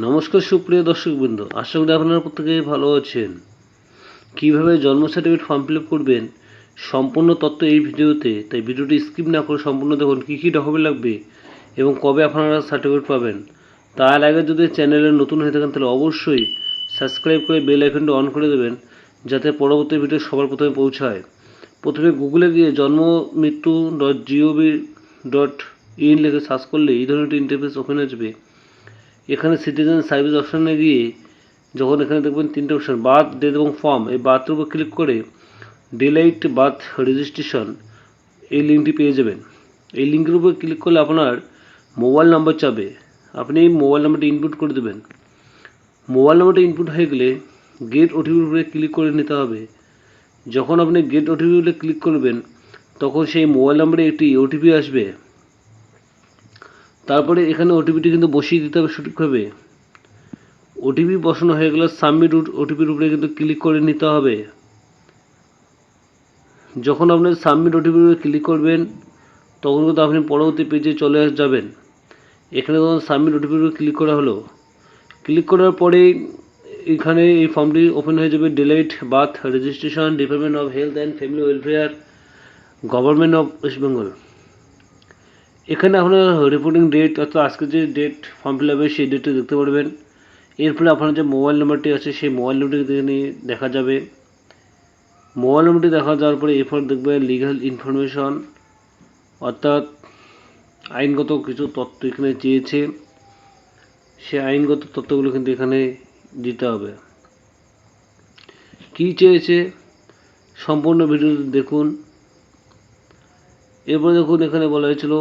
নমস্কার সুপ্রিয় দর্শকবৃন্দ, আশা করি আপনারা প্রত্যেকেই ভালো আছেন। কীভাবে জন্ম সার্টিফিকেট ফর্ম ফিল আপ করবেন সম্পূর্ণ তথ্য এই ভিডিওতে, তাই ভিডিওটি স্কিপ না করে সম্পূর্ণ দেখুন। কী কী ডকুমেন্ট লাগবে এবং কবে আপনারা সার্টিফিকেট পাবেন। তার আগে যদি চ্যানেলে নতুন হয়ে থাকেন তাহলে অবশ্যই সাবস্ক্রাইব করে বেল আইকনটি অন করে দেবেন, যাতে পরবর্তী ভিডিও সবার প্রথমে পৌঁছায়। প্রথমে গুগলে গিয়ে jnmrityu.gov.in লিখে সার্চ করলে এই ধরনের একটি ইন্টারফেস ওপেন আসবে। এখানে সিটিজেন সার্ভিস অপশানে গিয়ে যখন এখানে দেখবেন তিনটে অপশান, বার্থ, ডেথ এবং ফর্ম, এই বার্থের উপর ক্লিক করে ডিলাইট বার্থ রেজিস্ট্রেশন এই লিঙ্কটি পেয়ে যাবেন। এই লিঙ্কের উপর ক্লিক করলে আপনার মোবাইল নাম্বার চাবে, আপনি এই মোবাইল নাম্বারটি ইনপুট করে দেবেন। মোবাইল নাম্বারটি ইনপুট হয়ে গেলে গেট ওটিপির উপরে ক্লিক করে নিতে হবে। যখন আপনি গেট ওটিপির উপরে ক্লিক করবেন তখন সেই মোবাইল নাম্বারে একটি ওটিপি আসবে। তারপরে এখানে ওটিপিটি কিন্তু বসিয়ে দিতে হবে সঠিকভাবে। ওটিপি বসানো হয়ে গেলে সাবমিট ওটিপির উপরে কিন্তু ক্লিক করে নিতে হবে। যখন আপনি সাবমিট ওটিপির উপরে ক্লিক করবেন তখন কিন্তু আপনি পরবর্তী পেজে চলে যাবেন। এখানে তখন সাবমিট ওটিপির উপরে ক্লিক করা হলো। ক্লিক করার পরে এখানে এই ফর্মটি ওপেন হয়ে যাবে। Delayed birth registration, department of health and family welfare, government of West Bengal. এখানে আপনার রিপোর্টিং ডেট অর্থাৎ আজকে যে ডেট ফর্ম ফিল আপে সেই ডেটটি দেখতে পারবেন। এরপরে আপনার যে মোবাইল নাম্বারটি আছে সেই মোবাইল নাম্বারটি এখানে দেখা যাবে। মোবাইল নাম্বারটি দেখা যাওয়ার পরে এরপর দেখবে লিগাল ইনফরমেশন, অর্থাৎ আইনগত কিছু তথ্য এখানে চেয়েছে, সে আইনগত তথ্যগুলো কিন্তু এখানে দিতে হবে। কী চেয়েছে সম্পূর্ণ ভিডিওটি দেখুন। এরপরে দেখুন এখানে বলা হয়েছিল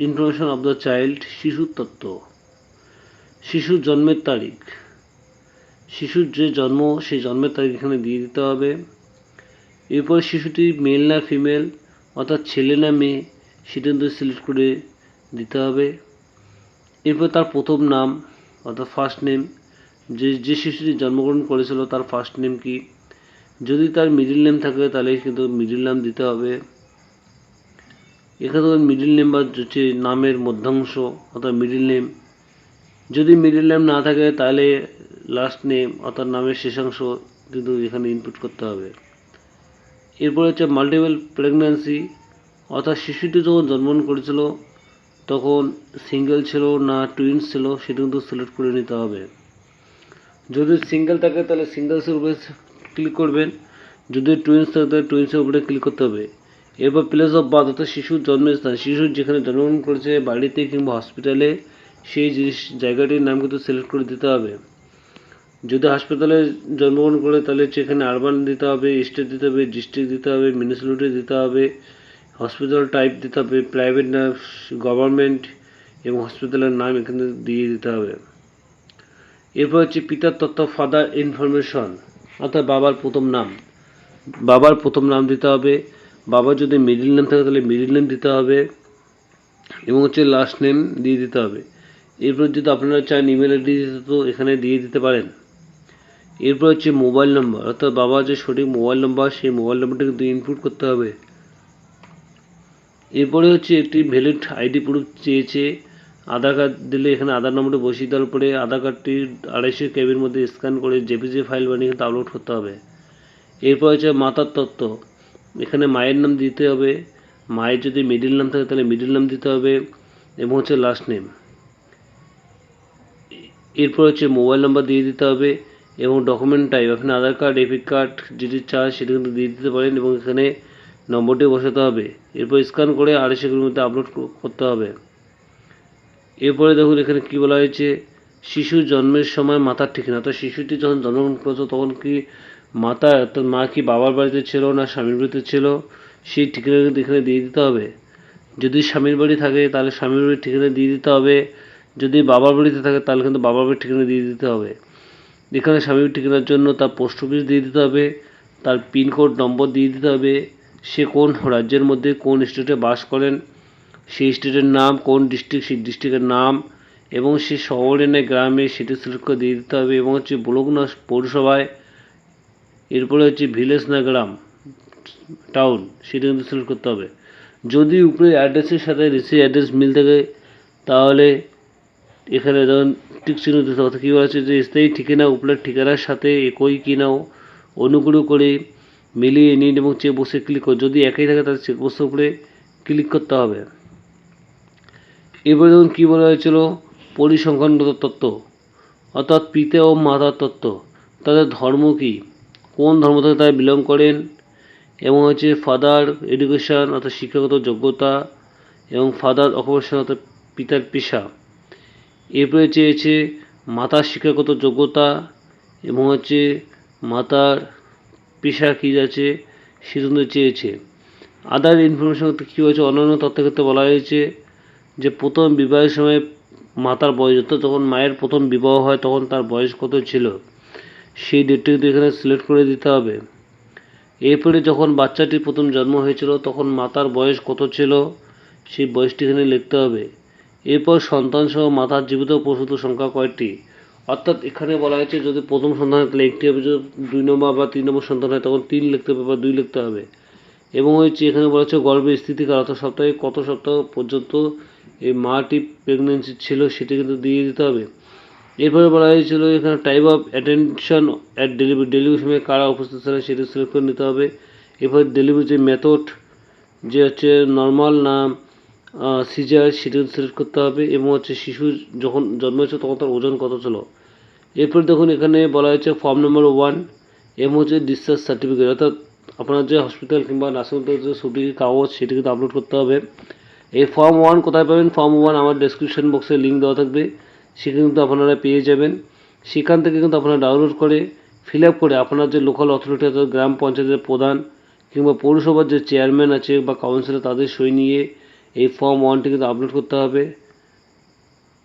ইনফরমেশন অফ দ্য চাইল্ড, শিশুর তথ্য, শিশুর জন্মের তারিখ, শিশুর যে জন্ম সেই জন্মের তারিখ এখানে দিয়ে দিতে হবে। এরপর শিশুটি মেল না ফিমেল অর্থাৎ ছেলে না মেয়ে সেটা কিন্তু সিলেক্ট করে দিতে হবে। এরপর তার প্রথম নাম অর্থাৎ ফার্স্ট নেম, যে শিশুটি জন্মগ্রহণ করেছিল তার ফার্স্ট নেম কি, যদি তার মিডিল নেম থাকে তাহলে কিন্তু মিডিল নাম দিতে হবে। এখানে মিডিল নেম বা হচ্ছে নামের মধ্যাংশ অর্থাৎ মিডিল নেম, যদি মিডিল নেম না থাকে তাহলে লাস্ট নেম অর্থাৎ নামের শেষাংশ কিন্তু এখানে ইনপুট করতে হবে। এরপর হচ্ছে মাল্টিপল প্রেগন্যান্সি, অর্থাৎ শিশুটি যখন জন্মগ্রহণ করেছিল তখন সিঙ্গেল ছিল না টুইন্স ছিল সেটা কিন্তু সিলেক্ট করে নিতে হবে। যদি সিঙ্গেল থাকে তাহলে সিঙ্গেলসের উপরে ক্লিক করবেন, যদি টুইন্স থাকে তাহলে টুইন্সের উপরে ক্লিক করতে হবে। এরপর প্লেস অফ বার্থ অর্থাৎ শিশুর জন্মের স্থান, শিশুর যেখানে জন্মগ্রহণ করেছে বাড়িতে কিংবা হসপিটালে সেই জায়গাটির নাম কিন্তু সিলেক্ট করে দিতে হবে। যদি হাসপাতালে জন্মগ্রহণ করে তাহলে সেখানে আরবান দিতে হবে, স্টেট দিতে হবে, ডিস্ট্রিক্ট দিতে হবে, মিউনিসিপ্যালিটি দিতে হবে, হসপিটাল টাইপ দিতে হবে, প্রাইভেট না গভর্নমেন্ট এবং হসপিটালের নাম এখানে দিয়ে দিতে হবে। এরপর হচ্ছে পিতার তথ্য, ফাদার ইনফরমেশন অর্থাৎ বাবার প্রথম নাম, বাবার প্রথম নাম দিতে হবে। বাবার যদি মিডিল নেম থাকে তাহলে মিডিল নেম দিতে হবে এবং হচ্ছে লাস্ট নেম দিয়ে দিতে হবে। এরপর যদি আপনারা চান ইমেল আইডি দিতে তো এখানে দিয়ে দিতে পারেন। এরপর হচ্ছে মোবাইল নাম্বার অর্থাৎ বাবার যে সঠিক মোবাইল নাম্বার সেই মোবাইল নাম্বারটা কিন্তু ইনপুট করতে হবে। এরপরে হচ্ছে একটি ভ্যালিড আইডি প্রুফ চেয়েছে, আধার কার্ড দিলে এখানে আধার নম্বরটা বসিয়ে দেওয়ার পরে আধার কার্ডটি 250 কেবির মধ্যে স্ক্যান করে জেপিজি ফাইল বানিয়ে কিন্তু আপলোড করতে হবে। এরপর হচ্ছে মাতার তথ্য, এখানে মায়ের নাম দিতে হবে, মায়ের যদি মিডিল নাম থাকে তাহলে মিডিল নাম দিতে হবে এবং হচ্ছে লাস্ট নেম। এরপর হচ্ছে মোবাইল নাম্বার দিয়ে দিতে হবে এবং ডকুমেন্ট টাইপ আপনি আধার কার্ড, এপিক কার্ড যেটি চান সেটা কিন্তু দিয়ে দিতে পারেন এবং এখানে নম্বরটি বসাতে হবে। এরপর স্ক্যান করে 250 কেবির মধ্যে আপলোড করতে হবে। এরপরে দেখুন এখানে কী বলা হয়েছে, শিশুর জন্মের সময় মাতার ঠিকানা, অর্থাৎ শিশুটি যখন জন্মগ্রহণ করেছে তখন কি মাতা অর্থাৎ মা কি বাবার বাড়িতে ছিল না স্বামীর বাড়িতে ছিল সেই ঠিকানা কিন্তু এখানে দিয়ে দিতে হবে। যদি স্বামীর বাড়ি থাকে তাহলে স্বামীর বাড়ির ঠিকানা দিয়ে দিতে হবে, যদি বাবার বাড়িতে থাকে তাহলে কিন্তু বাবার বাড়ির ঠিকানা দিয়ে দিতে হবে। এখানে স্বামীর ঠিকানার জন্য তার পোস্ট অফিস দিয়ে দিতে হবে, তার পিনকোড নম্বর দিয়ে দিতে হবে, সে কোন রাজ্যের মধ্যে কোন স্টেটে বাস করেন সেই স্টেটের নাম, কোন ডিস্ট্রিক্ট সেই ডিস্ট্রিক্টের নাম এবং সে শহরে না গ্রামে সেটি সিলেক্ট করে দিয়ে দিতে হবে এবং হচ্ছে ব্লক না পৌরসভায়, এরপরে হচ্ছে ভিলেজ না গ্রাম টাউন সেটা কিন্তু সিলেক্ট করতে হবে। যদি উপরে অ্যাড্রেসের সাথে রিসিভ অ্যাড্রেস মিল থাকে তাহলে এখানে যেমন টিক চিহ্ন দিতে হবে। কী বলা আছে যে স্থায়ী ঠিকানা উপরের ঠিকানার সাথে একই কিনাও অনুগ্রহ করে মিলিয়ে নিন এবং চেক বক্সে ক্লিক করুন। যদি একই থাকে তাহলে চেক বক্সের উপরে ক্লিক করতে হবে। এবারে দেখুন কী বলা হয়েছিল, পরিসংখ্যানগত তত্ত্ব অর্থাৎ পিতা ও মাতার তত্ত্ব, তাদের ধর্ম কী, কোন ধর্ম থেকে তারা বিলং করেন, এবং হচ্ছে ফাদার এডুকেশান অর্থাৎ শিক্ষাগত যোগ্যতা এবং ফাদার অকুপেশন অর্থাৎ পিতার পেশা। এরপরে চেয়েছে মাতার শিক্ষাগত যোগ্যতা এবং হচ্ছে মাতার পেশা কী আছে সেজন্য চেয়েছে। আদার ইনফরমেশন কী হয়েছে, অন্যান্য তথ্যের ক্ষেত্রে বলা হয়েছে যে প্রথম বিবাহের সময় মাতার বয়স, অর্থাৎ যখন মায়ের প্রথম বিবাহ হয় তখন তার বয়স কত ছিল সেই ডেটটা কিন্তু এখানে সিলেক্ট করে দিতে হবে। এরপরে যখন বাচ্চাটির প্রথম জন্ম হয়েছিল তখন মাতার বয়স কত ছিল সেই বয়সটি এখানে লিখতে হবে। এরপর সন্তানসহ মাতার জীবিত প্রসূত সংখ্যা কয়টি, অর্থাৎ এখানে বলা হয়েছে যদি প্রথম সন্তান হয় তাহলে একটি হবে, যদি 2 নম্বর বা 3 নম্বর সন্তান হয় তখন 3 লিখতে হবে বা 2 লিখতে হবে। এবং হচ্ছে এখানে বলা হচ্ছে গর্ভের স্থিতিকাল অর্থাৎ সপ্তাহে কত সপ্তাহ পর্যন্ত এই মাটি প্রেগনেন্সি ছিল সেটি কিন্তু দিয়ে দিতে হবে। এরপরে বলা হয়েছিল এখানে type of attention at delivery সময় কারা উপস্থিত ছিল সেটি সিলেক্ট করে নিতে হবে। এরপরে ডেলিভারি যে মেথড যে হচ্ছে নর্মাল না সিজার সেটি সিলেক্ট করতে হবে এবং হচ্ছে শিশু যখন জন্ম হয়েছে তখন তার ওজন কত ছিল। এরপর দেখুন এখানে বলা হয়েছে ফর্ম নম্বর 1 এবং হচ্ছে ডিসচার্জ সার্টিফিকেট, অর্থাৎ আপনার যে হসপিটাল কিংবা নার্সিং হোম থেকে যে ছুটির কাগজ সেটি কিন্তু আপলোড করতে হবে। এই ফর্ম 1 কোথায় পাবেন, ফর্ম 1 আমার ডেসক্রিপশন বক্সে লিঙ্ক দেওয়া থাকবে, সেখানে কিন্তু আপনারা পেয়ে যাবেন। সেখান থেকে কিন্তু আপনারা ডাউনলোড করে ফিল আপ করে আপনার যে লোকাল অথরিটি অর্থাৎ গ্রাম পঞ্চায়েতের প্রধান কিংবা পৌরসভার যে চেয়ারম্যান আছে বা কাউন্সিলর তাদের সই নিয়ে এই ফর্ম 1টি কিন্তু আপলোড করতে হবে।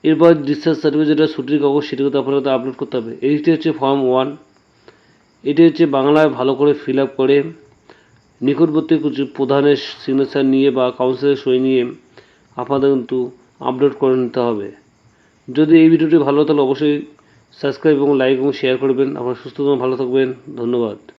এরপর ডিসচার্জ সার্টিফিকেট যেটা ছুটির কাগজ সেটি কিন্তু আপনাদের আপলোড করতে হবে। এইটি হচ্ছে ফর্ম 1। এটি হচ্ছে বাংলায় ভালো করে ফিল আপ করে নিকটবর্তী প্রধানের সিগনেচার নিয়ে বা কাউন্সিলের সই নিয়ে আপনাদের কিন্তু আপলোড করে নিতে হবে। যদি এই ভিডিওটি ভালো তাহলে অবশ্যই সাবস্ক্রাইব এবং লাইক এবং শেয়ার করবেন। আপনারা সুস্থ ভালো থাকবেন। ধন্যবাদ।